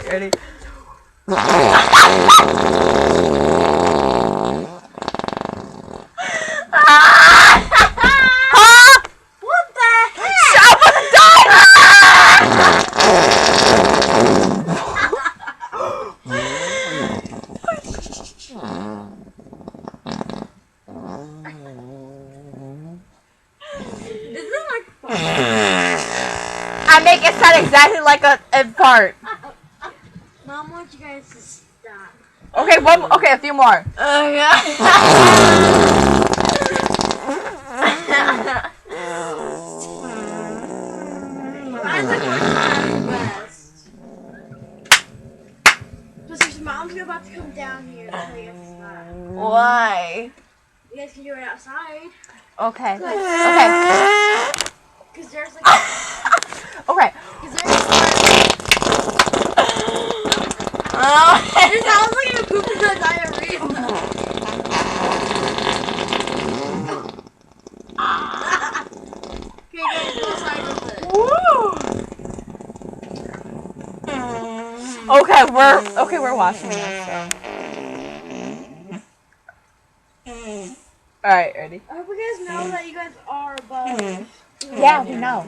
ready? What the heck? Someone's dying! Isn't it like fun? I make it sound exactly like a fart. Mom wants you guys to stop. Okay, okay, a few more. Oh yeah. Mine's like one of the best. Plus, your mom's about to come down here and tell you guys to stop. Why? You guys can do it outside. Okay. Good. Okay. Because there's like. Okay. Because there's. It sounds like you're pooping the diarrhea. Okay, guys, go outside with it. Woo! Okay, we're watching this. So. All right, ready? I hope you guys know that you guys are above. Yeah, we know.